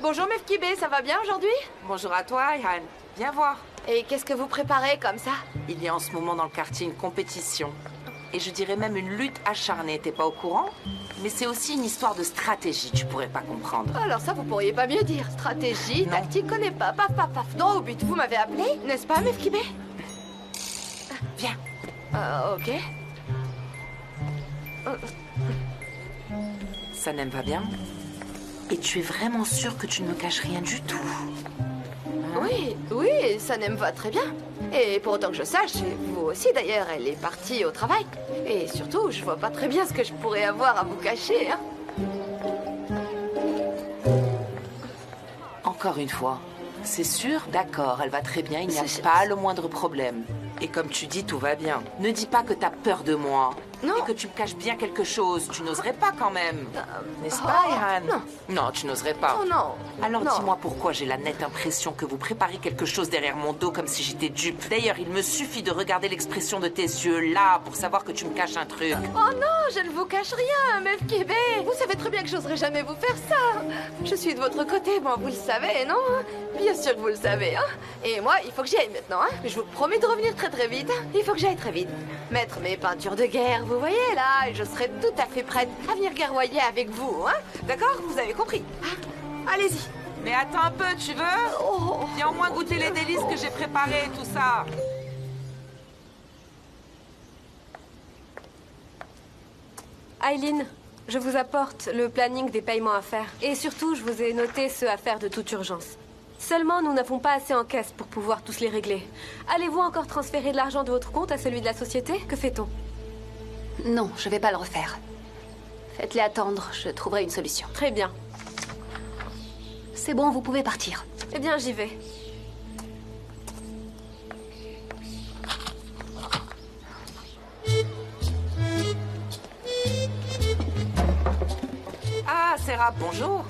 Bonjour Mefkibé, ça va bien aujourd'hui? Bonjour à toi, Ayhan. Viens voir. Et qu'est-ce que vous préparez comme ça? Il y a en ce moment dans le quartier une compétition. Et je dirais même une lutte acharnée. T'es pas au courant? Mais c'est aussi une histoire de stratégie, tu pourrais pas comprendre. Alors ça, vous pourriez pas mieux dire. Stratégie, tactique, connais pas. Paf, paf, paf. Droit au but, vous m'avez appelé, n'est-ce pas Mefkibé? Viens. Ok. Sanem va bien? Et tu es vraiment sûr que tu ne me caches rien du tout? Oui, Sanem va très bien. Et pour autant que je sache, et vous aussi d'ailleurs, elle est partie au travail. Et surtout, je vois pas très bien ce que je pourrais avoir à vous cacher, hein. Encore une fois, c'est sûr? D'accord, elle va très bien, il n'y a pas le moindre problème. Et comme tu dis, tout va bien. Ne dis pas que t'as peur de moi. Non. Et que tu me caches bien quelque chose. Tu n'oserais pas quand même. N'est-ce pas, Ayhan? Non. Non, tu n'oserais pas. Oh non. Alors Non. dis-moi pourquoi j'ai la nette impression que vous préparez quelque chose derrière mon dos comme si j'étais dupe. D'ailleurs, il me suffit de regarder l'expression de tes yeux là pour savoir que tu me caches un truc. Oh non, je ne vous cache rien, Mefkibé. Vous savez très bien que j'oserais jamais vous faire ça. Je suis de votre côté, bon, vous le savez, non? Bien sûr que vous le savez, hein. Et moi, il faut que j'y aille maintenant, hein. Je vous promets de revenir très très vite. Il faut que j'aille très vite. Mettre mes peintures de guerre, vous voyez, là, et je serai tout à fait prête à venir guerroyer avec vous, hein. D'accord? Vous avez compris, hein? Allez-y. Mais attends un peu, tu veux? Oh. Viens au moins goûter les délices que j'ai préparées, tout ça. Aileen, je vous apporte le planning des paiements à faire. Et surtout, je vous ai noté ceux à faire de toute urgence. Seulement, nous n'avons pas assez en caisse pour pouvoir tous les régler. Allez-vous encore transférer de l'argent de votre compte à celui de la société? Que fait-on? Non, je vais pas le refaire. Faites-les attendre, je trouverai une solution. Très bien. C'est bon, vous pouvez partir. Eh bien, j'y vais. Ah, Serap, bonjour.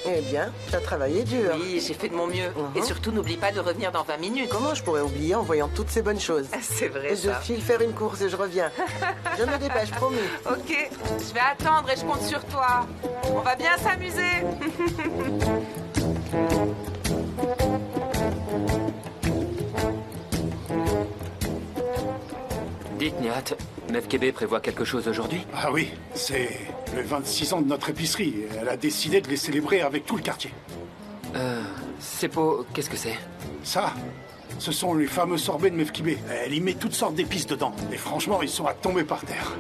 Eh bien, t'as travaillé dur. Oui, j'ai fait de mon mieux. Et surtout, n'oublie pas de revenir dans 20 minutes. Comment je pourrais oublier en voyant toutes ces bonnes choses? C'est vrai, Je ça. file faire une course et je reviens. Je me dépêche, promis. Ok, je vais attendre et je compte sur toi. On va bien s'amuser. Dites, Nihat, Mefkébé prévoit quelque chose aujourd'hui? Ah oui, c'est le 26 ans de notre épicerie. Elle a décidé de les célébrer avec tout le quartier. C'est pour... Qu'est-ce que c'est? Ça, ce sont les fameux sorbets de Mefkibé. Elle y met toutes sortes d'épices dedans. Et franchement, ils sont à tomber par terre.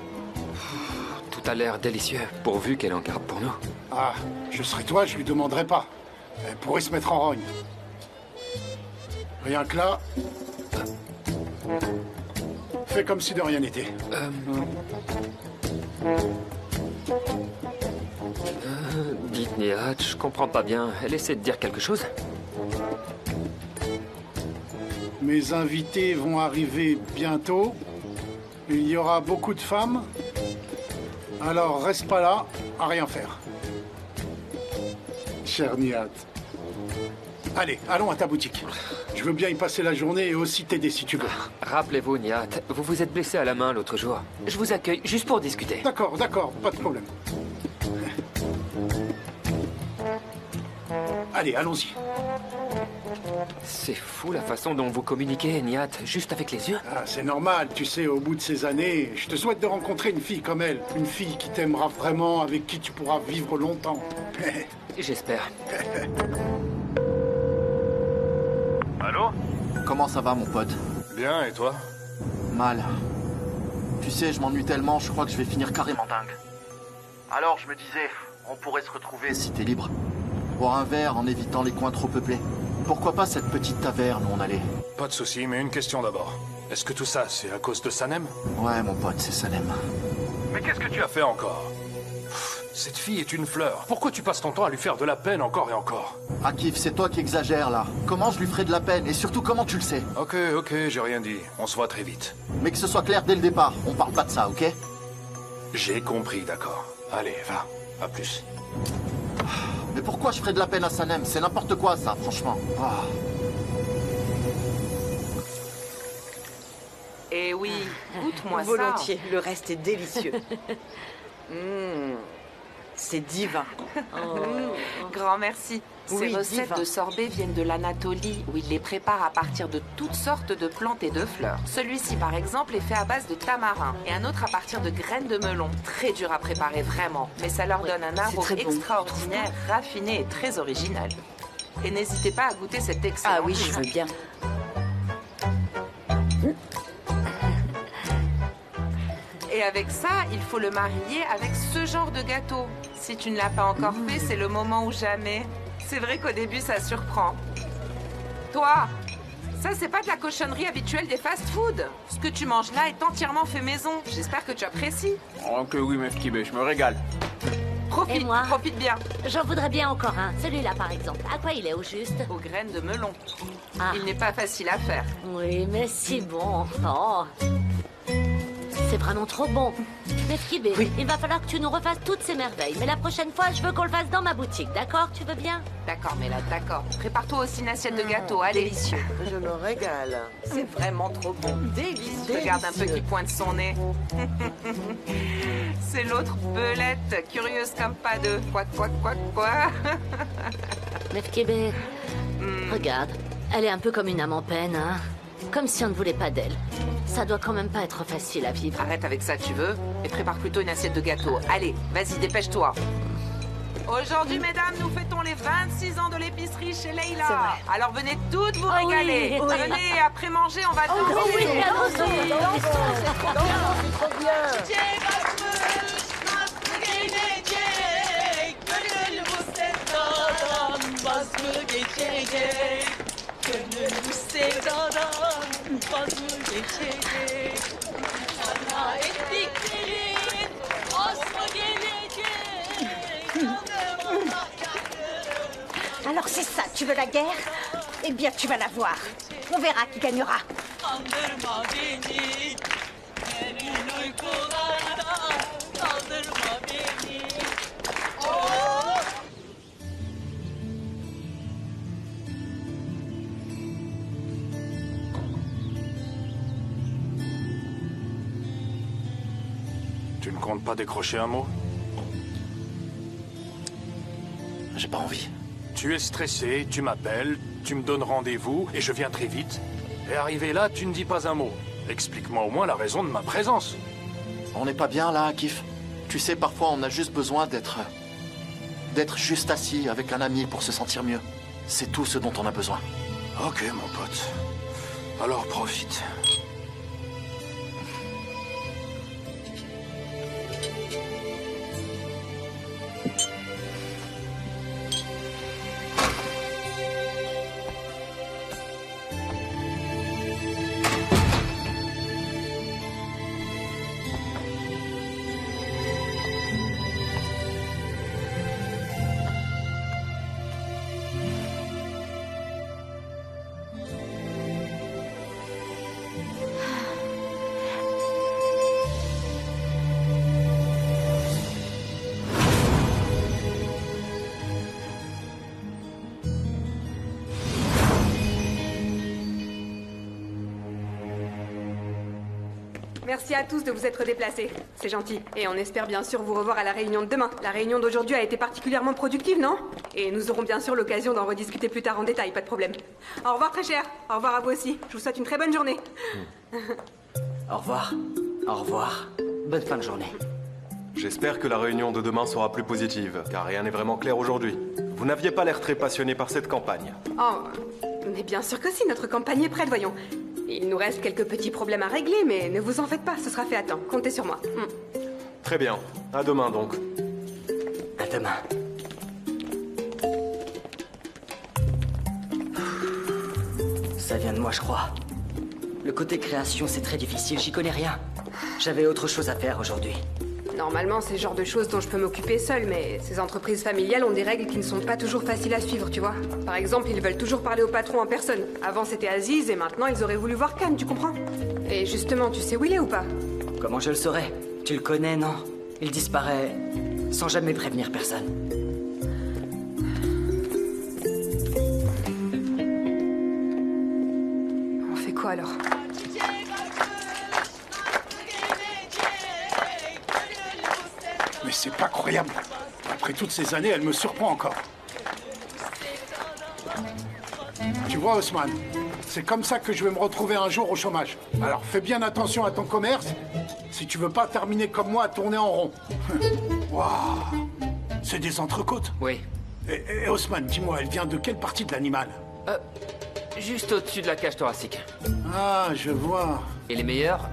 Tout a l'air délicieux, pourvu qu'elle en garde pour nous. Ah, je serais toi, je lui demanderais pas. Elle pourrait se mettre en rogne. Rien que là... Fais comme si de rien n'était. Dites, Nihat, je comprends pas bien. Elle essaie de dire quelque chose? Mes invités vont arriver bientôt. Il y aura beaucoup de femmes. Alors reste pas là, à rien faire. Cher Nihat. Allez, allons à ta boutique. Je veux bien y passer la journée et aussi t'aider si tu veux. Rappelez-vous, Nihat, vous vous êtes blessé à la main l'autre jour. Je vous accueille juste pour discuter. D'accord, d'accord, pas de problème. Allez, allons-y. C'est fou la façon dont vous communiquez, Nihat, juste avec les yeux. Ah, c'est normal, tu sais, au bout de ces années, je te souhaite de rencontrer une fille comme elle. Une fille qui t'aimera vraiment, avec qui tu pourras vivre longtemps. J'espère. Allô? Comment ça va, mon pote? Bien, et toi? Mal. Tu sais, je m'ennuie tellement, je crois que je vais finir carrément dingue. Alors, je me disais, on pourrait se retrouver si t'es libre. Boire un verre en évitant les coins trop peuplés. Pourquoi pas cette petite taverne où on allait? Pas de souci, mais une question d'abord. Est-ce que tout ça, c'est à cause de Sanem? Ouais, mon pote, c'est Sanem. Mais qu'est-ce que tu as fait encore? Cette fille est une fleur. Pourquoi tu passes ton temps à lui faire de la peine encore et encore? Akif, c'est toi qui exagères, là. Comment je lui ferai de la peine? Et surtout, comment tu le sais? Ok, j'ai rien dit. On se voit très vite. Mais que ce soit clair dès le départ, on parle pas de ça, ok? J'ai compris, d'accord. Allez, va. À plus. Mais pourquoi je ferais de la peine à Sanem? C'est n'importe quoi, ça, franchement. Ah. Eh oui, goûte-moi ça. Volontiers, le reste est délicieux. c'est divin. Grand merci. Ces Oui, recettes divin. de sorbet viennent de l'Anatolie, où ils les préparent à partir de toutes sortes de plantes et de fleurs. Celui-ci, par exemple, est fait à base de tamarin, et un autre à partir de graines de melon. Très dur à préparer, vraiment, mais ça leur donne un arôme très bon. extraordinaire, raffiné et très original. Et n'hésitez pas à goûter cet excellent Ah oui, je vin. veux bien. Et avec ça, il faut le marier avec ce genre de gâteau. Si tu ne l'as pas encore fait, c'est le moment ou jamais. C'est vrai qu'au début, ça surprend. Toi, ça, c'est pas de la cochonnerie habituelle des fast-food. Ce que tu manges là est entièrement fait maison. J'espère que tu apprécies. Oh que oui, meuf Kibé, je me régale. Profite, Et moi profite bien. J'en voudrais bien encore un. Celui-là, par exemple. À quoi il est au juste? Aux graines de melon. Ah. Il n'est pas facile à faire. Oui, mais si bon. Oh. C'est vraiment trop bon. Mais Kibé, il va falloir que tu nous refasses toutes ces merveilles. Mais la prochaine fois, je veux qu'on le fasse dans ma boutique, d'accord? Tu veux bien? D'accord, mais là, d'accord. Prépare-toi aussi une assiette de gâteau, allez. Délicieux. Je me régale. C'est vraiment trop bon. Délicieux. Regarde un peu qui pointe son nez. C'est l'autre belette, curieuse comme pas deux. Quoi. Mais Kibé, regarde. Elle est un peu comme une âme en peine, hein? Comme si on ne voulait pas d'elle. Ça doit quand même pas être facile à vivre. Arrête avec ça, tu veux? Et prépare plutôt une assiette de gâteau. Allez, vas-y, dépêche-toi. Aujourd'hui, mesdames, nous fêtons les 26 ans de l'épicerie chez Leila. Alors venez toutes vous régaler. oui. Venez, après manger, on va danser. oui, allons-y. C'est trop bien. Alors c'est ça, tu veux la guerre? Eh bien, tu vas la voir. On verra qui gagnera. Tu ne comptes pas décrocher un mot? J'ai pas envie. Tu es stressé, tu m'appelles, tu me donnes rendez-vous et je viens très vite. Et arrivé là, tu ne dis pas un mot. Explique-moi au moins la raison de ma présence. On n'est pas bien là, Kif. Tu sais, parfois on a juste besoin d'être juste assis avec un ami pour se sentir mieux. C'est tout ce dont on a besoin. Ok, mon pote. Alors profite. Merci à tous de vous être déplacés. C'est gentil. Et on espère bien sûr vous revoir à la réunion de demain. La réunion d'aujourd'hui a été particulièrement productive, non? Et nous aurons bien sûr l'occasion d'en rediscuter plus tard en détail, pas de problème. Au revoir très cher. Au revoir à vous aussi. Je vous souhaite une très bonne journée. Au revoir. Au revoir. Bonne fin de journée. J'espère que la réunion de demain sera plus positive, car rien n'est vraiment clair aujourd'hui. Vous n'aviez pas l'air très passionné par cette campagne. Oh, mais bien sûr que si, notre campagne est prête, voyons. Il nous reste quelques petits problèmes à régler, mais ne vous en faites pas, ce sera fait à temps. Comptez sur moi. Très bien. À demain donc. À demain. Ça vient de moi, je crois. Le côté création, c'est très difficile, j'y connais rien. J'avais autre chose à faire aujourd'hui. Normalement, c'est le genre de choses dont je peux m'occuper seule, mais ces entreprises familiales ont des règles qui ne sont pas toujours faciles à suivre, tu vois. Par exemple, ils veulent toujours parler au patron en personne. Avant, c'était Aziz, et maintenant, ils auraient voulu voir Khan, tu comprends? Et justement, tu sais où il est ou pas? Comment je le saurais? Tu le connais, non? Il disparaît sans jamais prévenir personne. On fait quoi alors? Mais c'est pas croyable. Après toutes ces années, elle me surprend encore. Tu vois, Haussmann, c'est comme ça que je vais me retrouver un jour au chômage. Alors fais bien attention à ton commerce si tu veux pas terminer comme moi à tourner en rond. Waouh, c'est des entrecôtes. Oui. Et Haussmann, dis-moi, elle vient de quelle partie de l'animal? Juste au-dessus de la cage thoracique. Ah, je vois. Et les meilleurs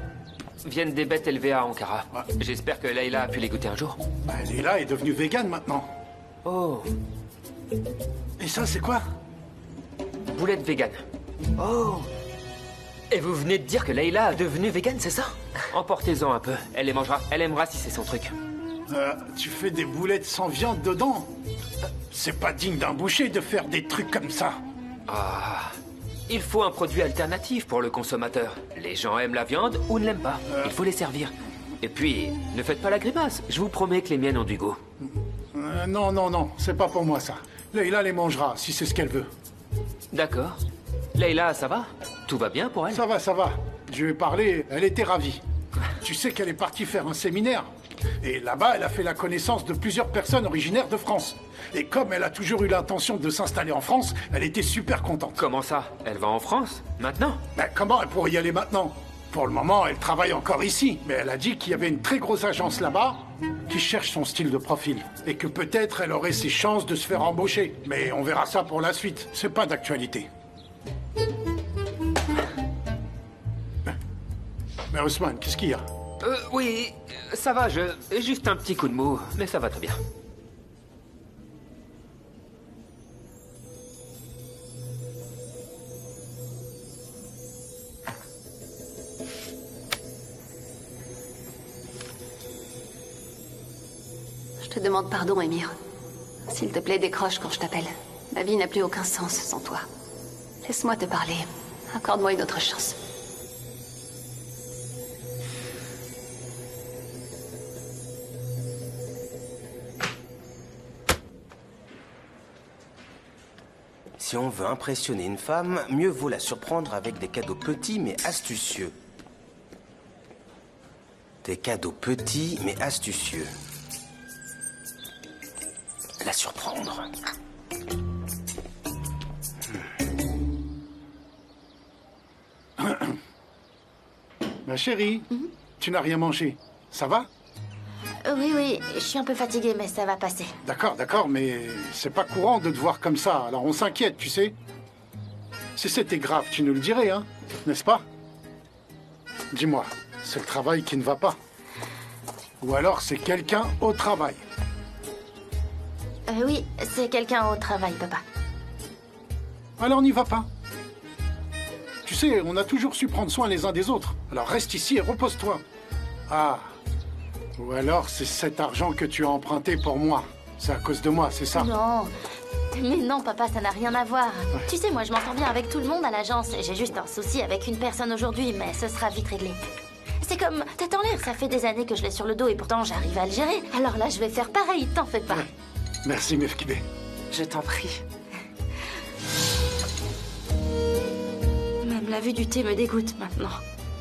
viennent des bêtes élevées à Ankara. J'espère que Layla a pu les goûter un jour. Bah, Layla est devenue végane maintenant. Oh. Et ça, c'est quoi? Boulette végane. Oh. Et vous venez de dire que Layla est devenue végane, c'est ça? Emportez-en un peu. Elle les mangera. Elle aimera si c'est son truc. Tu fais des boulettes sans viande dedans? C'est pas digne d'un boucher de faire des trucs comme ça. Ah. Il faut un produit alternatif pour le consommateur. Les gens aiment la viande ou ne l'aiment pas. Il faut les servir. Et puis, ne faites pas la grimace. Je vous promets que les miennes ont du goût. Non, non, non, c'est pas pour moi ça. Layla les mangera, si c'est ce qu'elle veut. D'accord. Layla, ça va? Tout va bien pour elle? Ça va, ça va. Je lui ai parlé, elle était ravie. Tu sais qu'elle est partie faire un séminaire. Et là-bas, elle a fait la connaissance de plusieurs personnes originaires de France. Et comme elle a toujours eu l'intention de s'installer en France, elle était super contente. Comment ça? Elle va en France? Maintenant? Ben, comment elle pourrait y aller maintenant? Pour le moment, elle travaille encore ici. Mais elle a dit qu'il y avait une très grosse agence là-bas qui cherche son style de profil. Et que peut-être elle aurait ses chances de se faire embaucher. Mais on verra ça pour la suite. C'est pas d'actualité. Mais Haussmann, qu'est-ce qu'il y a? Oui, ça va, juste un petit coup de mou, mais ça va très bien. Je te demande pardon, Émir. S'il te plaît, décroche quand je t'appelle. Ma vie n'a plus aucun sens sans toi. Laisse-moi te parler. Accorde-moi une autre chance. Si on veut impressionner une femme, mieux vaut la surprendre avec des cadeaux petits mais astucieux. Des cadeaux petits mais astucieux. La surprendre. Ma chérie, tu n'as rien mangé. Ça va? Oui, je suis un peu fatiguée, mais ça va passer. D'accord, d'accord, mais c'est pas courant de te voir comme ça, alors on s'inquiète, tu sais. Si c'était grave, tu nous le dirais, hein, n'est-ce pas? Dis-moi, c'est le travail qui ne va pas. Ou alors c'est quelqu'un au travail. Oui, c'est quelqu'un au travail, papa. Alors n'y va pas. Tu sais, on a toujours su prendre soin les uns des autres. Alors reste ici et repose-toi. Ah. Ou alors c'est cet argent que tu as emprunté pour moi. C'est à cause de moi, c'est ça? Non. Mais non, papa, ça n'a rien à voir. Ouais. Tu sais, moi, je m'entends bien avec tout le monde à l'agence. J'ai juste un souci avec une personne aujourd'hui, mais ce sera vite réglé. C'est comme tête en l'air, ça fait des années que je l'ai sur le dos et pourtant j'arrive à le gérer. Alors là, je vais faire pareil, t'en fais pas. Ouais. Merci, Mefkibé. Je t'en prie. Même la vue du thé me dégoûte maintenant.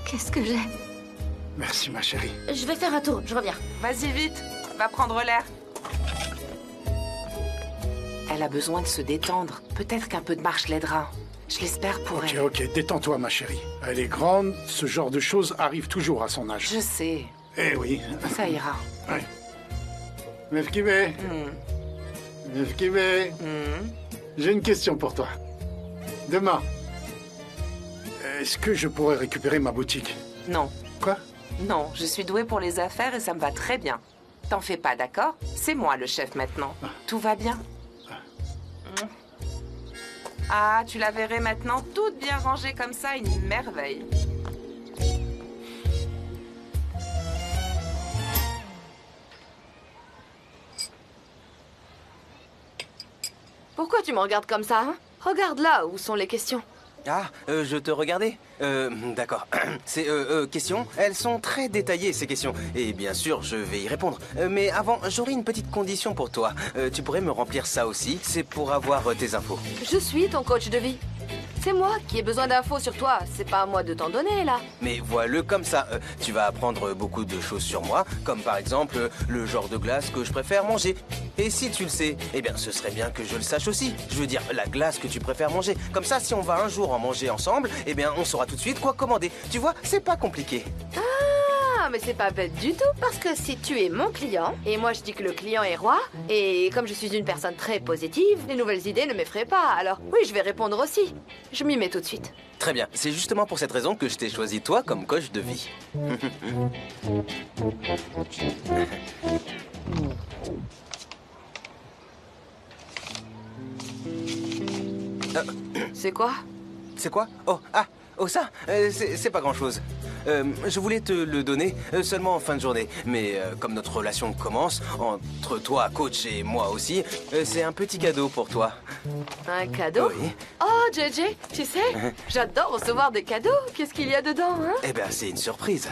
Qu'est-ce que j'ai? Merci, ma chérie. Je vais faire un tour, je reviens. Vas-y vite, va prendre l'air. Elle a besoin de se détendre. Peut-être qu'un peu de marche l'aidera. Je l'espère pour elle. Ok, détends-toi, ma chérie. Elle est grande, ce genre de choses arrive toujours à son âge. Je sais. Eh oui. Ça ira. Ouais. Mefkibé. Mefkibé. J'ai une question pour toi. Demain, est-ce que je pourrais récupérer ma boutique? Non. Quoi? Non, je suis douée pour les affaires et ça me va très bien. T'en fais pas, d'accord? C'est moi le chef maintenant. Tout va bien? Ah, tu la verrais maintenant toute bien rangée comme ça, une merveille. Pourquoi tu me regardes comme ça, hein? Regarde là où sont les questions. Ah, je te regardais. D'accord. Ces questions, elles sont très détaillées, ces questions. Et bien sûr, je vais y répondre. Mais avant, j'aurais une petite condition pour toi. Tu pourrais me remplir ça aussi. C'est pour avoir tes infos. Je suis ton coach de vie. C'est moi qui ai besoin d'infos sur toi. C'est pas à moi de t'en donner, là. Mais vois-le comme ça. Tu vas apprendre beaucoup de choses sur moi, comme par exemple le genre de glace que je préfère manger. Et si tu le sais, eh bien ce serait bien que je le sache aussi. Je veux dire, la glace que tu préfères manger. Comme ça, si on va un jour en manger ensemble, eh bien on saura tout de suite quoi commander. Tu vois, c'est pas compliqué. Ah, mais c'est pas bête du tout, parce que si tu es mon client, et moi je dis que le client est roi, et comme je suis une personne très positive, les nouvelles idées ne m'effraient pas, alors oui, je vais répondre aussi. Je m'y mets tout de suite. Très bien, c'est justement pour cette raison que je t'ai choisi toi comme coach de vie. C'est quoi? C'est quoi? Oh ça, c'est pas grand-chose. Je voulais te le donner seulement en fin de journée. Mais comme notre relation commence, entre toi, coach, et moi aussi, c'est un petit cadeau pour toi. Un cadeau? Oui. Oh, JJ, tu sais, j'adore recevoir des cadeaux. Qu'est-ce qu'il y a dedans, hein? Eh ben, c'est une surprise.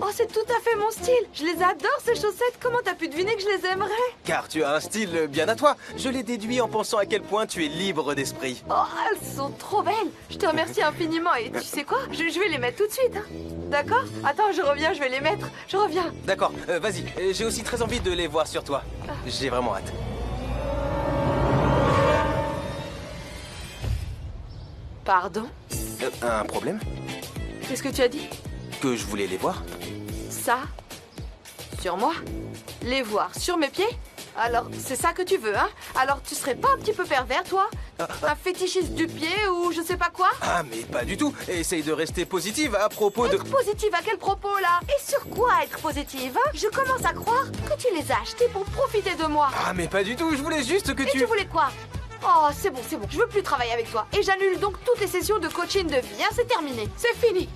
Oh, c'est tout à fait mon style. Je les adore, ces chaussettes. Comment t'as pu deviner que je les aimerais? Car tu as un style bien à toi. Je l'ai déduit en pensant à quel point tu es libre d'esprit. Oh, elles sont trop belles. Je te remercie infiniment. Et tu sais quoi? Je vais les mettre tout de suite. Hein. D'accord? Attends, je reviens, je vais les mettre. Je reviens. D'accord, vas-y. J'ai aussi très envie de les voir sur toi. J'ai vraiment hâte. Pardon? Un problème? Qu'est-ce que tu as dit? Que je voulais les voir. Ça? Sur moi? Les voir sur mes pieds? Alors, c'est ça que tu veux, hein? Alors, tu serais pas un petit peu pervers, toi? Un fétichiste du pied ou je sais pas quoi? Ah, mais pas du tout. Essaye de rester positive à propos de... Être positive à quel propos, là? Et sur quoi être positive, hein? Je commence à croire que tu les as achetés pour profiter de moi. Ah, mais pas du tout. Je voulais juste que tu... Et tu voulais quoi? Oh, c'est bon, c'est bon. Je veux plus travailler avec toi. Et j'annule donc toutes les sessions de coaching de vie, hein? C'est terminé. C'est fini.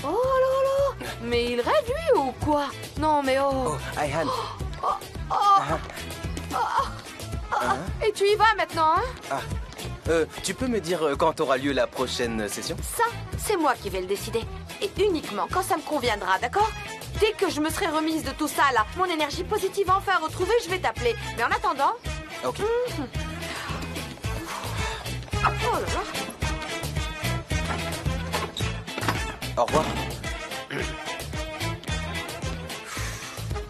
Oh là là! Mais il rêve, lui, ou quoi? Non, mais oh... Oh, Ayhan. Et tu y vas maintenant, hein? Ah. Tu peux me dire quand aura lieu la prochaine session? Ça, c'est moi qui vais le décider. Et uniquement quand ça me conviendra, d'accord? Dès que je me serai remise de tout ça, là, mon énergie positive enfin retrouvée, je vais t'appeler. Mais en attendant... Ok. Oh là là. Au revoir.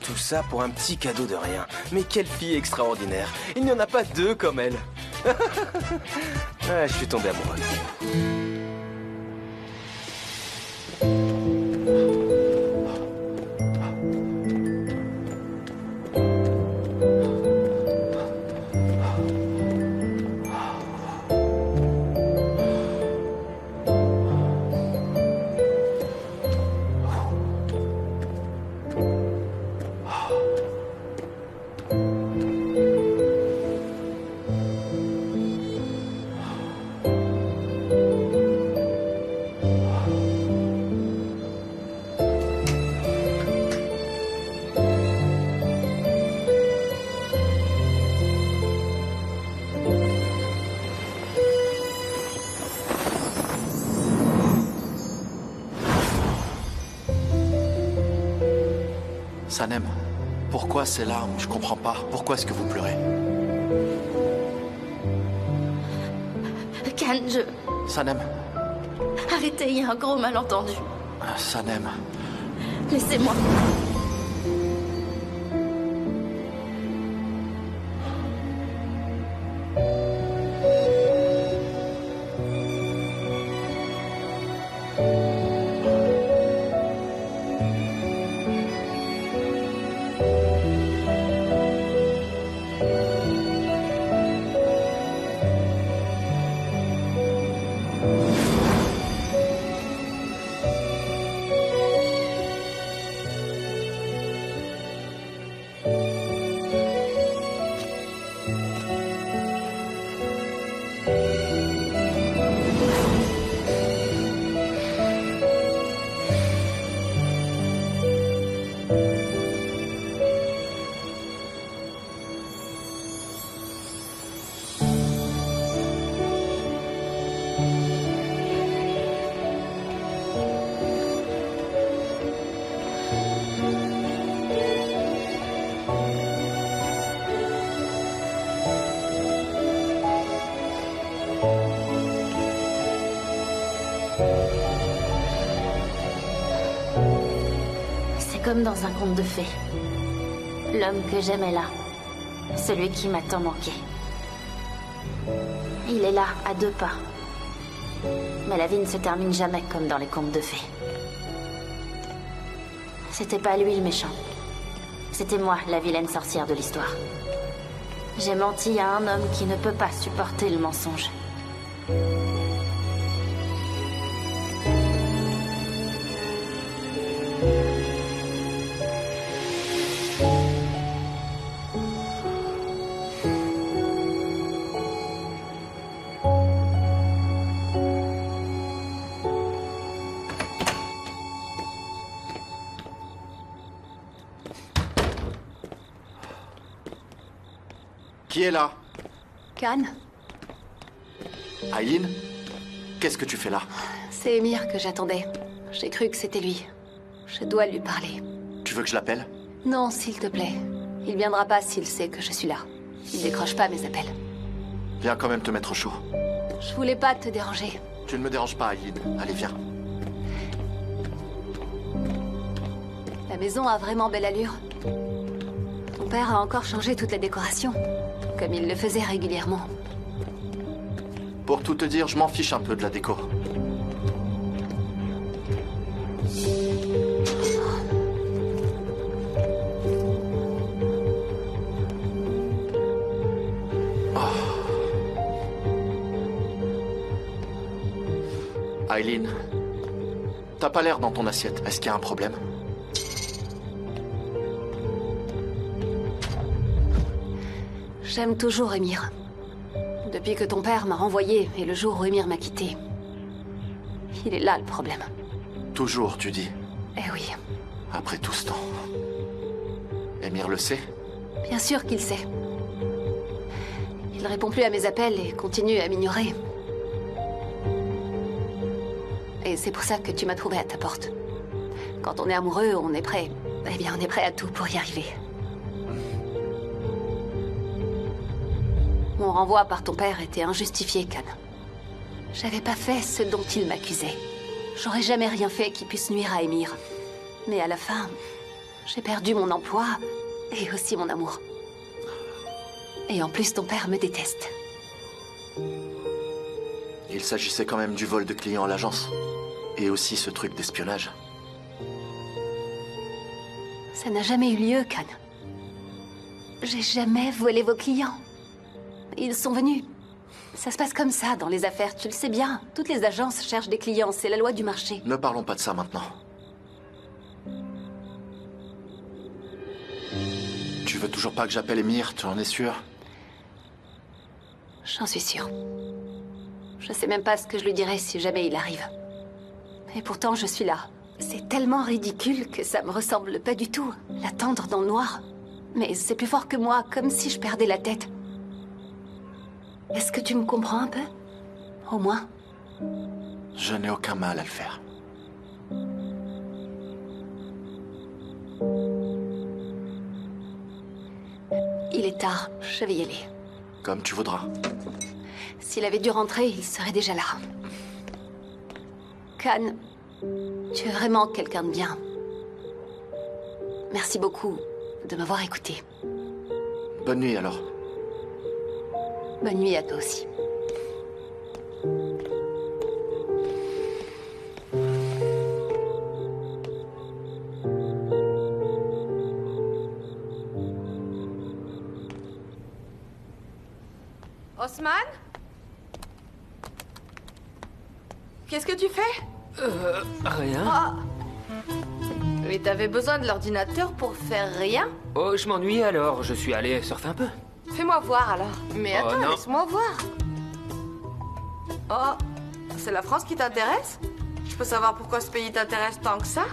Tout ça pour un petit cadeau de rien. Mais quelle fille extraordinaire. Il n'y en a pas deux comme elle. Ah, je suis tombé amoureux. Sanem, pourquoi ces larmes? Je comprends pas. Pourquoi est-ce que vous pleurez? Khan, Sanem. Arrêtez, il y a un gros malentendu. Sanem. Laissez-moi. comme dans un conte de fées. L'homme que j'aimais là. Celui qui m'a tant manqué. Il est là, à 2 pas. Mais la vie ne se termine jamais comme dans les contes de fées. C'était pas lui le méchant. C'était moi, la vilaine sorcière de l'histoire. J'ai menti à un homme qui ne peut pas supporter le mensonge. Qui est là? Khan, Aileen? Qu'est-ce que tu fais là? c'est Émir que j'attendais. J'ai cru que c'était lui. Je dois lui parler. Tu veux que je l'appelle? Non, s'il te plaît. Il viendra pas s'il sait que je suis là. Il décroche pas mes appels. Viens quand même te mettre au chaud. Je voulais pas te déranger. Tu ne me déranges pas, Aileen. Allez, viens. La maison a vraiment belle allure. Ton père a encore changé toute la décoration, comme il le faisait régulièrement. Pour tout te dire, je m'en fiche un peu de la déco. Aileen, t'as pas l'air dans ton assiette. Est-ce qu'il y a un problème? J'aime toujours Émir. Depuis que ton père m'a renvoyé et le jour où Émir m'a quitté. Il est là le problème. Toujours, tu dis. Eh oui, Après tout ce temps. Émir le sait? bien sûr qu'il sait. Il répond plus à mes appels et continue à m'ignorer. Et c'est pour ça que tu m'as trouvé à ta porte. Quand on est amoureux, on est prêt. Eh bien, on est prêt à tout pour y arriver. Mon renvoi par ton père était injustifié, Khan. J'avais pas fait ce dont il m'accusait. J'aurais jamais rien fait qui puisse nuire à Émir. Mais à la fin, j'ai perdu mon emploi et aussi mon amour. Et en plus, ton père me déteste. Il s'agissait quand même du vol de clients à l'agence. Et aussi ce truc d'espionnage. Ça n'a jamais eu lieu, Khan. J'ai jamais volé vos clients. Ils sont venus. Ça se passe comme ça dans les affaires, tu le sais bien. Toutes les agences cherchent des clients, c'est la loi du marché. Ne parlons pas de ça maintenant. Tu veux toujours pas que j'appelle Émir, tu en es sûr? J'en suis sûre. Je sais même pas ce que je lui dirais si jamais il arrive. Et pourtant, je suis là. C'est tellement ridicule que ça me ressemble pas du tout. L'attendre dans le noir. Mais c'est plus fort que moi, comme si je perdais la tête. Est-ce que tu me comprends un peu? Au moins. Je n'ai aucun mal à le faire. Il est tard, je vais y aller. Comme tu voudras. S'il avait dû rentrer, il serait déjà là. Khan, tu es vraiment quelqu'un de bien. Merci beaucoup de m'avoir écouté. Bonne nuit alors. Bonne nuit à toi aussi. Osman? Qu'est-ce que tu fais? Rien. Ah. Mais t'avais besoin de l'ordinateur pour faire rien? Oh, je m'ennuie alors, je suis allé surfer un peu. Fais-moi voir alors. Mais Oh, attends, non. laisse-moi voir. Oh, c'est la France qui t'intéresse? Je peux savoir pourquoi ce pays t'intéresse tant que ça?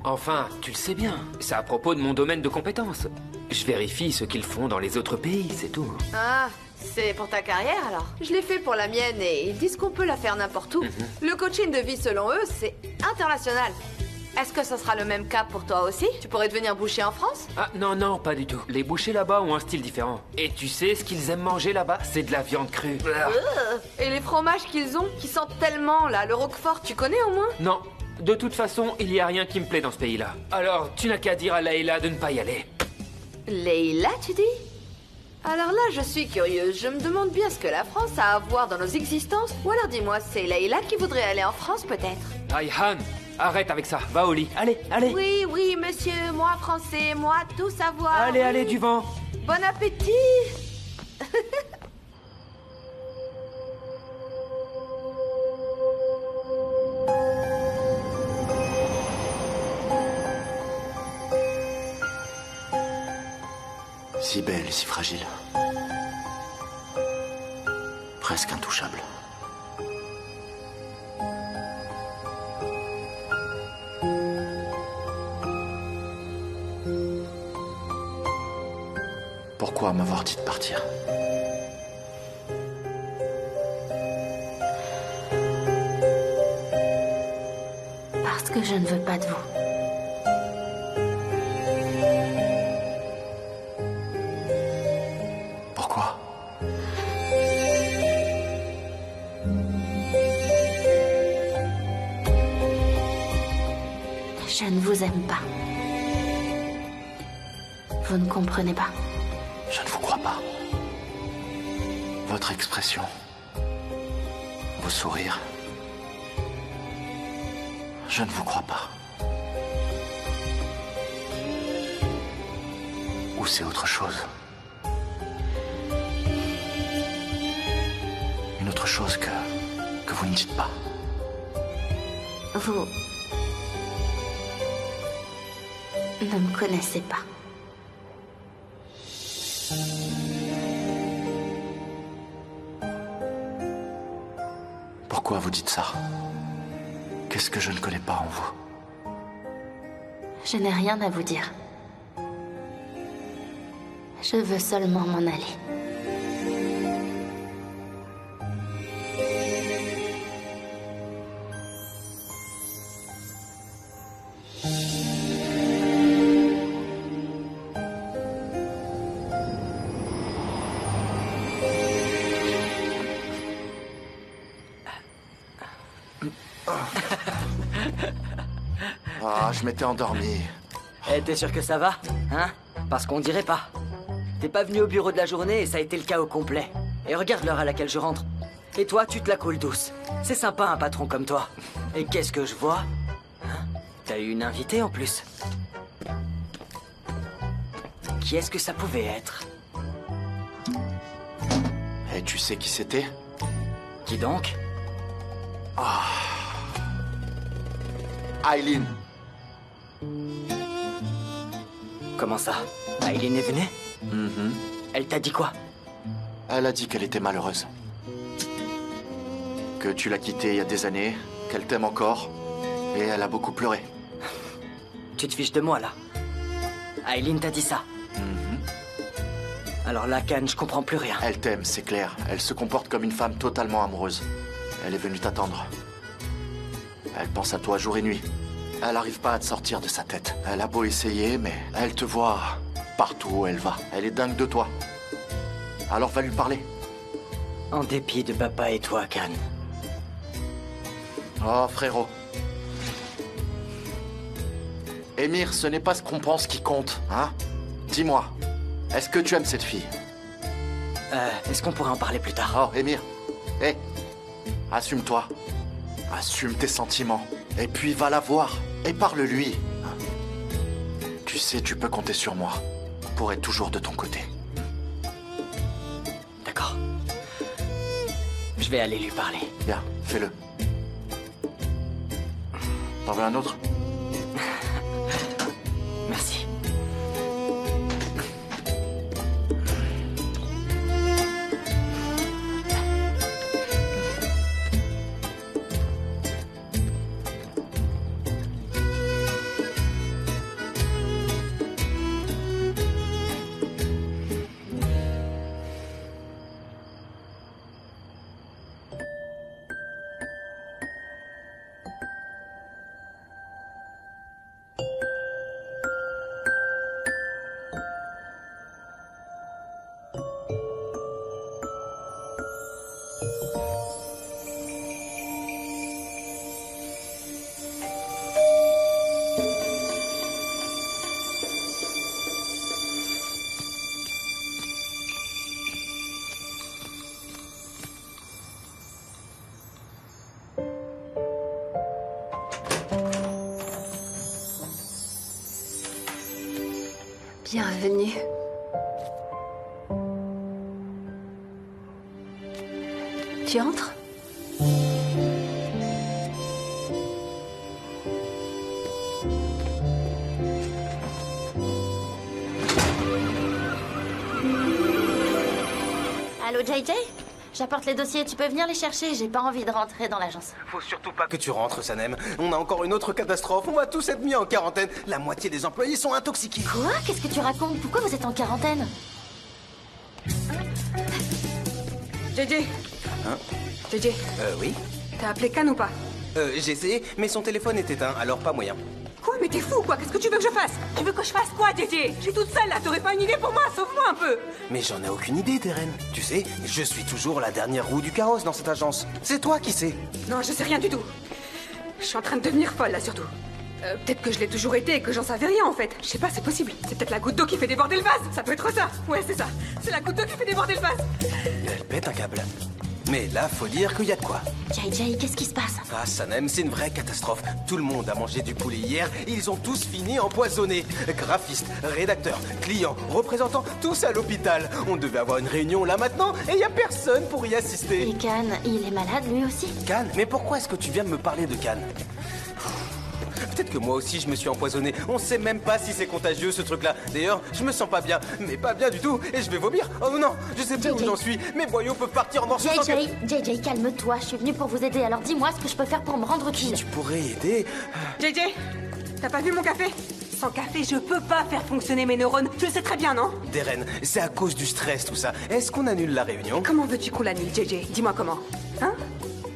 Enfin, tu le sais bien, c'est à propos de mon domaine de compétences. Je vérifie ce qu'ils font dans les autres pays, c'est tout. Ah, c'est pour ta carrière alors? Je l'ai fait pour la mienne et ils disent qu'on peut la faire n'importe où. Le coaching de vie selon eux, c'est international. Est-ce que ce sera le même cas pour toi aussi? Tu pourrais devenir boucher en France? Ah non, non, pas du tout. Les bouchers là-bas ont un style différent. Et tu sais ce qu'ils aiment manger là-bas? C'est de la viande crue. Et les fromages qu'ils ont, qui sentent tellement là, le roquefort, tu connais au moins? Non, De toute façon, il y a rien qui me plaît dans ce pays-là. Alors, tu n'as qu'à dire à Layla de ne pas y aller. Leïla, tu dis? Alors là, je suis curieuse. Je me demande bien ce que la France a à voir dans nos existences. Ou alors dis-moi, c'est Leïla qui voudrait aller en France, peut-être? Rayhan, arrête avec ça. Va au lit. Allez, allez. Oui, oui, monsieur. Moi, français. Moi, tout savoir. Allez, oui. allez, du vent. Bon appétit. Si belle et si fragile. Presque intouchable. Pourquoi m'avoir dit de partir? Parce que je ne veux pas de vous. Pourquoi? Je ne vous aime pas. Vous ne comprenez pas. Je ne vous crois pas. Votre expression, vos sourires, je ne vous crois pas. Ou c'est autre chose? Une autre chose que vous ne dites pas. Vous ne me connaissez pas. Pourquoi vous dites ça? Qu'est-ce que je ne connais pas en vous? Je n'ai rien à vous dire. Je veux seulement m'en aller. Ah, je m'étais endormi. Eh, t'es sûr que ça va? Hein? Parce qu'on dirait pas. T'es pas venu au bureau de la journée et ça a été le cas au complet. Et regarde l'heure à laquelle je rentre. Et toi, tu te la coules douce. C'est sympa un patron comme toi. Et qu'est-ce que je vois? Hein? T'as eu une invitée en plus. Qui est-ce que ça pouvait être? Et tu sais qui c'était? Qui donc? Ah. Aileen. Comment ça? Aileen est venue? Mhm. Elle t'a dit quoi? Elle a dit qu'elle était malheureuse. Que tu l'as quittée il y a des années, qu'elle t'aime encore, et elle a beaucoup pleuré. Tu te fiches de moi, là? Aileen t'a dit ça? Mhm. Alors là, Khan, je comprends plus rien. Elle t'aime, c'est clair. Elle se comporte comme une femme totalement amoureuse. Elle est venue t'attendre. Elle pense à toi jour et nuit. Elle n'arrive pas à te sortir de sa tête. Elle a beau essayer, mais elle te voit partout où elle va. Elle est dingue de toi. Alors va lui parler. En dépit de papa et toi, Khan. Oh, frérot. Émir, ce n'est pas ce qu'on pense qui compte, hein? Dis-moi, est-ce que tu aimes cette fille? Est-ce qu'on pourrait en parler plus tard? Oh, Émir. Hé, assume-toi. Assume tes sentiments. Et puis va la voir. Et parle-lui. Tu sais, tu peux compter sur moi. Pour être toujours de ton côté. D'accord. Je vais aller lui parler. Bien, fais-le. T'en veux un autre? Merci. Bienvenue. Tu entres? Allô, JJ? J'apporte les dossiers, tu peux venir les chercher, j'ai pas envie de rentrer dans l'agence. Faut surtout pas que tu rentres, Sanem. On a encore une autre catastrophe. On va tous être mis en quarantaine. La moitié des employés sont intoxiqués. Quoi? Qu'est-ce que tu racontes? Pourquoi vous êtes en quarantaine? JJ. Hein? JJ, Oui. t'as appelé Khan ou pas? J'ai essayé, mais son téléphone est éteint, alors pas moyen. Quoi? Mais t'es fou, quoi? Qu'est-ce que tu veux que je fasse? Tu veux que je fasse quoi, JJ? Je suis toute seule, là. T'aurais pas une idée pour moi? Sauve-moi un peu. Mais j'en ai aucune idée, Terren. Tu sais, je suis toujours la dernière roue du carrosse dans cette agence. C'est toi qui sais. Non, je sais rien du tout. Je suis en train de devenir folle, là, surtout. Peut-être que je l'ai toujours été et que j'en savais rien, en fait. Je sais pas, c'est possible. C'est peut-être la goutte d'eau qui fait déborder le vase. Ça peut être ça. Ouais, c'est ça. C'est la goutte d'eau qui fait déborder le vase. Elle pète un câble. Mais là, faut dire qu'il y a de quoi. JJ, qu'est-ce qui se passe? Ah, Sanem, c'est une vraie catastrophe. Tout le monde a mangé du poulet hier et ils ont tous fini empoisonnés. Graphistes, rédacteurs, clients, représentants, tous à l'hôpital. On devait avoir une réunion là maintenant et il y a personne pour y assister. Et Khan, il est malade lui aussi? Khan? Mais pourquoi est-ce que tu viens de me parler de Khan? Peut-être que moi aussi je me suis empoisonné. On sait même pas si c'est contagieux ce truc-là. D'ailleurs, je me sens pas bien, mais pas bien du tout. Et je vais vomir. Oh non, je sais plus où j'en suis. Mes boyaux peuvent partir en morceaux. JJ, calme-toi. Je suis venue pour vous aider. Alors dis-moi ce que je peux faire pour me rendre utile. Tu pourrais aider. JJ, t'as pas vu mon café? Sans café, je peux pas faire fonctionner mes neurones. Tu le sais très bien, non? Deren, c'est à cause du stress tout ça. Est-ce qu'on annule la réunion? Comment veux-tu qu'on l'annule, JJ? Dis-moi comment. Hein?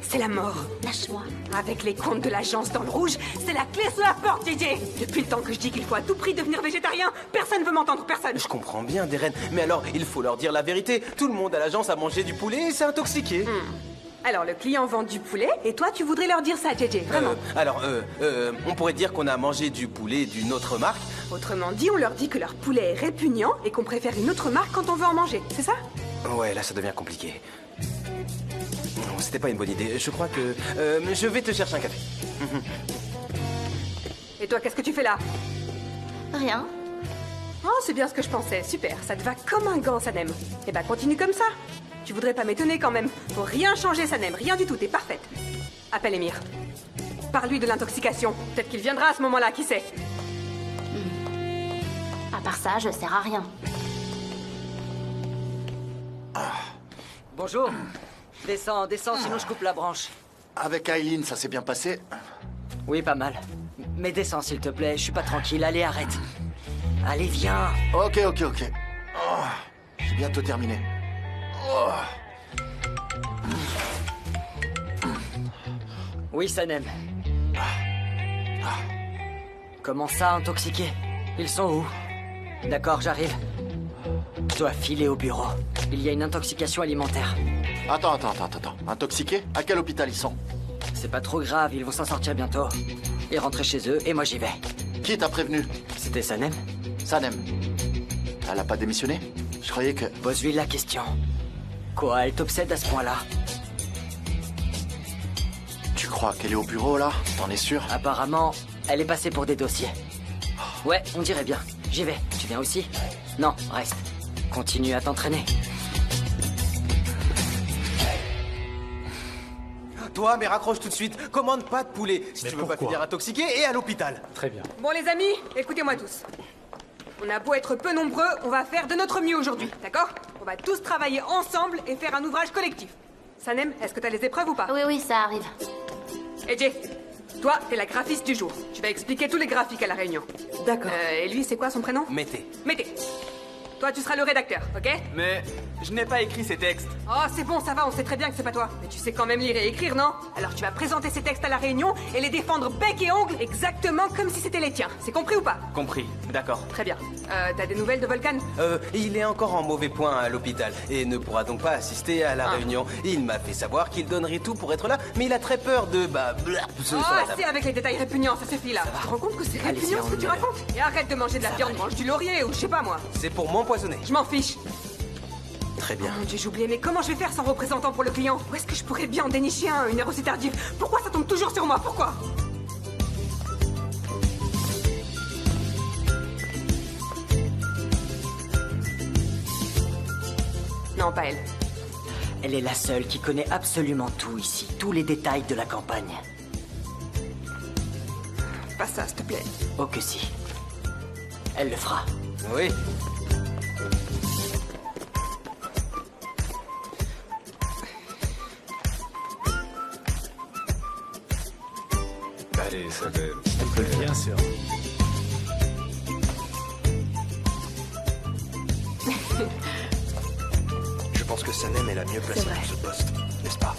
C'est la mort. Lâche-moi. Avec les comptes de l'agence dans le rouge, c'est la clé sous la porte, JJ. Depuis le temps que je dis qu'il faut à tout prix devenir végétarien, personne ne veut m'entendre, personne. Je comprends bien, Deren, mais alors il faut leur dire la vérité. Tout le monde à l'agence a mangé du poulet et s'est intoxiqué. Alors le client vend du poulet et toi tu voudrais leur dire ça, JJ, vraiment? On pourrait dire qu'on a mangé du poulet d'une autre marque. Autrement dit, on leur dit que leur poulet est répugnant et qu'on préfère une autre marque quand on veut en manger, c'est ça? Ouais, là ça devient compliqué. Non, c'était pas une bonne idée. Je crois que... je vais te chercher un café. Et toi, qu'est-ce que tu fais là? Rien. Oh, c'est bien ce que je pensais. Super, ça te va comme un gant, Sanem. Eh ben, continue comme ça. Tu voudrais pas m'étonner quand même. Faut rien changer, Sanem. Rien du tout, t'es parfaite. Appelle Émir. Parle-lui de l'intoxication. Peut-être qu'il viendra à ce moment-là, qui sait? À part ça, je sers à rien. Bonjour. Descends, sinon je coupe la branche. Avec Aileen, ça s'est bien passé? Oui, pas mal. Mais descends, s'il te plaît, je suis pas tranquille. Allez, arrête. Allez, viens. Ok. J'ai bientôt terminé. Oui, Sanem. Comment ça, intoxiqué? Ils sont où? D'accord, j'arrive. Je dois filer au bureau. Il y a une intoxication alimentaire. Attends. Intoxiqués? À quel hôpital ils sont? C'est pas trop grave, ils vont s'en sortir bientôt. Et rentrer chez eux, et moi j'y vais. Qui t'a prévenu? C'était Sanem. Sanem. Elle a pas démissionné? Je croyais que... Pose-lui la question. Quoi, elle t'obsède à ce point-là? Tu crois qu'elle est au bureau, là? T'en es sûr? Apparemment, elle est passée pour des dossiers. Ouais, on dirait bien. J'y vais. Tu viens aussi? Non, reste. Continue à t'entraîner. Toi, mais raccroche tout de suite. Commande pas de poulet si tu veux pas finir intoxiqué et à l'hôpital. Très bien. Bon, les amis, écoutez-moi tous. On a beau être peu nombreux, on va faire de notre mieux aujourd'hui, d'accord? On va tous travailler ensemble et faire un ouvrage collectif. Sanem, est-ce que t'as les épreuves ou pas? Oui, ça arrive. Et Jay, toi, t'es la graphiste du jour. Tu vas expliquer tous les graphiques à la réunion. D'accord. Et lui, c'est quoi son prénom? Mettez. Toi, tu seras le rédacteur, ok? Mais je n'ai pas écrit ces textes. Oh, c'est bon, ça va, on sait très bien que c'est pas toi. Mais tu sais quand même lire et écrire, non? Alors tu vas présenter ces textes à la réunion et les défendre bec et ongle exactement comme si c'était les tiens. C'est compris ou pas? Compris, d'accord. Très bien. T'as des nouvelles de Volcan? Il est encore en mauvais point à l'hôpital et ne pourra donc pas assister à la réunion. Il m'a fait savoir qu'il donnerait tout pour être là, mais il a très peur de... assez avec les détails répugnants, ça suffit là. Tu te rends compte que c'est répugnant ce que tu racontes? Et arrête de manger de la viande, mange du laurier ou je sais pas moi. C'est pour m'empoisonner. Je m'en fiche. Très bien. Oh mon Dieu, j'ai oublié, mais comment je vais faire sans représentant pour le client? Où est-ce que je pourrais bien en dénicher un, une heure aussi tardive? Pourquoi ça tombe toujours sur moi? Pourquoi? Non, pas elle. Elle est la seule qui connaît absolument tout ici, tous les détails de la campagne. Pas ça, s'il te plaît. Oh que si. Elle le fera. Oui. Allez, ça peut bien sûr. Je pense que Sanem est la mieux placée pour ce poste, n'est-ce pas?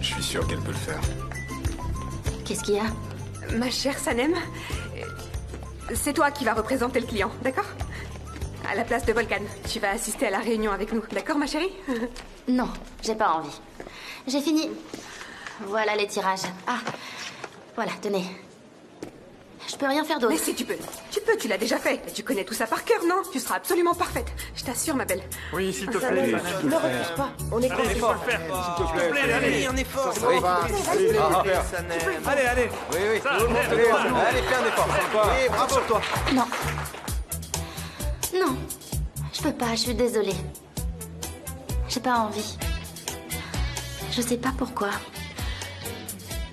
Je suis sûr qu'elle peut le faire. Qu'est-ce qu'il y a? Ma chère Sanem, c'est toi qui vas représenter le client, d'accord? À la place de Volcan, tu vas assister à la réunion avec nous, d'accord ma chérie? Non, j'ai pas envie. J'ai fini. Voilà les tirages. Ah, voilà, tenez. Je peux rien faire d'autre. Mais si tu peux, tu l'as déjà fait. Et tu connais tout ça par cœur, non? Tu seras absolument parfaite. Je t'assure, ma belle. Oui, s'il te Sanem, plaît. ne refuse pas. On est Allez, fort. S'il te plaît. Allez, un effort. Ça va. Allez, allez. Oui, oui. Allez, fais un effort. Oui, bravo toi. Non. Non. Je peux pas, je suis désolée. J'ai pas envie. Je sais pas pourquoi.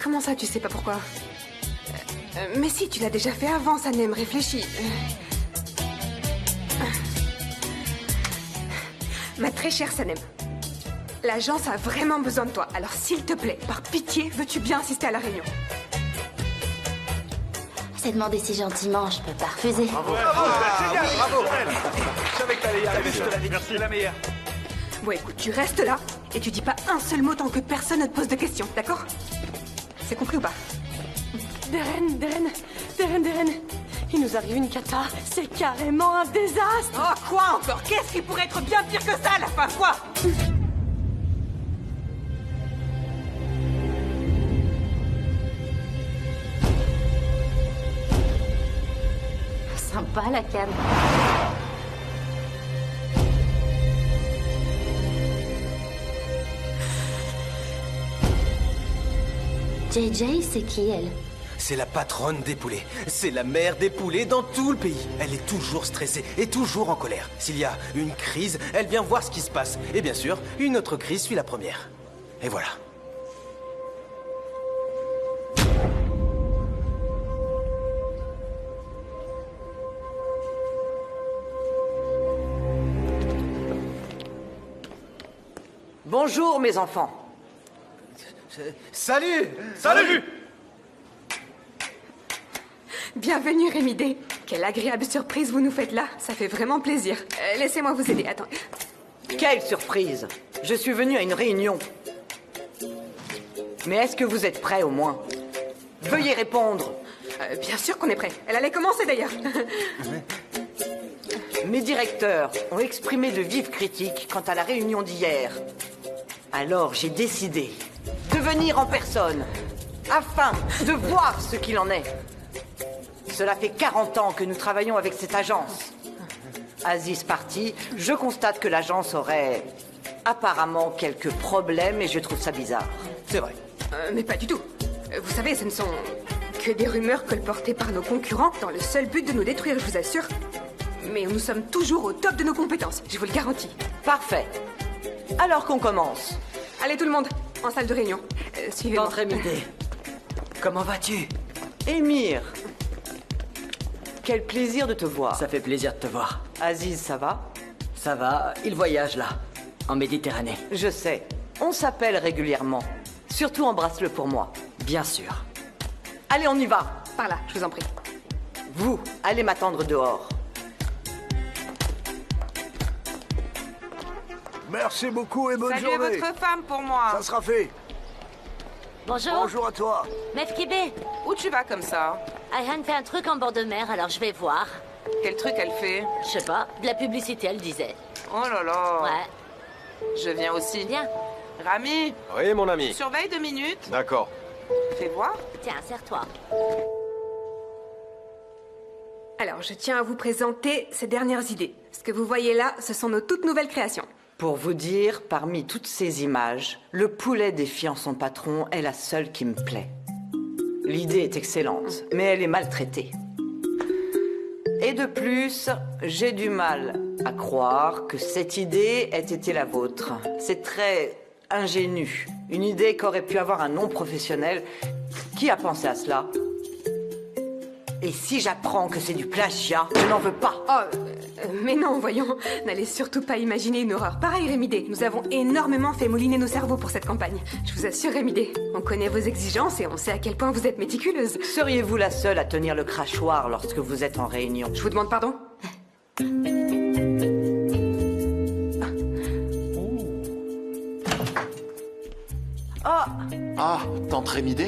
Comment ça, tu sais pas pourquoi? Mais si, tu l'as déjà fait avant, Sanem, réfléchis. Ma très chère Sanem, l'agence a vraiment besoin de toi. Alors s'il te plaît, par pitié, veux-tu bien assister à la réunion? C'est demandé si gentiment, je peux pas refuser. Bravo, génial, bravo. Je savais que t'allais y arriver, je te l'avais dit. Merci, la meilleure. Bon, écoute, tu restes là et tu dis pas un seul mot tant que personne ne te pose de questions, d'accord? C'est compris ou pas? Deren. Il nous arrive une cata. C'est carrément un désastre. Oh, quoi encore? Qu'est-ce qui pourrait être bien pire que ça à la fin, quoi? Sympa la canne. JJ, c'est qui elle? C'est la patronne des poulets. C'est la mère des poulets dans tout le pays. Elle est toujours stressée et toujours en colère. S'il y a une crise, elle vient voir ce qui se passe. Et bien sûr, une autre crise suit la première. Et voilà. Bonjour mes enfants. Salut! Salut! Bienvenue, Rémidé. Quelle agréable surprise vous nous faites là. Ça fait vraiment plaisir. Laissez-moi vous aider. Attends. Quelle surprise! Je suis venu à une réunion. Mais est-ce que vous êtes prêts au moins? Veuillez répondre. Bien sûr qu'on est prêt. Elle allait commencer d'ailleurs. Mes directeurs ont exprimé de vives critiques quant à la réunion d'hier. Alors j'ai décidé de venir en personne afin de voir ce qu'il en est. Cela fait 40 ans que nous travaillons avec cette agence. Aziz parti, je constate que l'agence aurait apparemment quelques problèmes et je trouve ça bizarre. C'est vrai. Mais pas du tout. Vous savez, ce ne sont que des rumeurs colportées par nos concurrents dans le seul but de nous détruire, je vous assure. Mais nous sommes toujours au top de nos compétences, je vous le garantis. Parfait. Alors qu'on commence. Allez tout le monde, en salle de réunion. Suivez-moi. D'entrée midée. Comment vas-tu? Émir. Quel plaisir de te voir. Ça fait plaisir de te voir. Aziz, ça va? Ça va, il voyage là, en Méditerranée. Je sais, on s'appelle régulièrement. Surtout embrasse-le pour moi. Bien sûr. Allez, on y va. Par là, je vous en prie. Vous, allez m'attendre dehors. Merci beaucoup et bonne Saluez journée. votre femme pour moi. Ça sera fait. Bonjour. Bonjour à toi. Mefkibé. Où tu vas comme ça? Ayhan fait un truc en bord de mer, alors je vais voir. Quel truc elle fait? Je sais pas, de la publicité, elle disait. Oh là là. Ouais. Je viens aussi. Viens. Rami. Oui, mon ami. Surveille 2 minutes. D'accord. Fais voir. Tiens, serre-toi. Alors, je tiens à vous présenter ces dernières idées. Ce que vous voyez là, ce sont nos toutes nouvelles créations. Pour vous dire, parmi toutes ces images, le poulet défiant son patron est la seule qui me plaît. L'idée est excellente, mais elle est maltraitée. Et de plus, j'ai du mal à croire que cette idée ait été la vôtre. C'est très ingénu. Une idée qui aurait pu avoir un nom professionnel. Qui a pensé à cela? Et si j'apprends que c'est du plagiat, je n'en veux pas. Mais non, voyons. N'allez surtout pas imaginer une horreur pareille, Rémidé. Nous avons énormément fait mouliner nos cerveaux pour cette campagne. Je vous assure, Rémidé, on connaît vos exigences et on sait à quel point vous êtes méticuleuse. Seriez-vous la seule à tenir le crachoir lorsque vous êtes en réunion? Je vous demande pardon? Ah, tante Rémidé?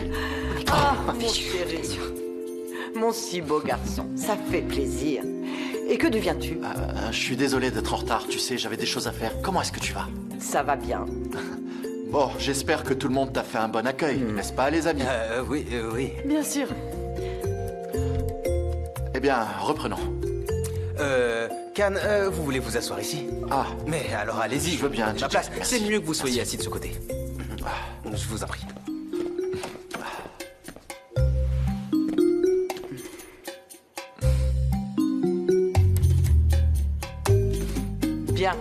Mon chéri. Mon si beau garçon, ça fait plaisir. Et que deviens-tu? Je suis désolé d'être en retard, tu sais, j'avais des choses à faire. Comment est-ce que tu vas? Ça va bien. Bon, j'espère que tout le monde t'a fait un bon accueil, n'est-ce pas, les amis? Oui. Bien sûr. Eh bien, reprenons. Can, vous voulez vous asseoir ici? Ah. Mais alors allez-y. Je veux bien, ma place. merci. C'est mieux que vous soyez assis de ce côté. Je vous en prie. Bien.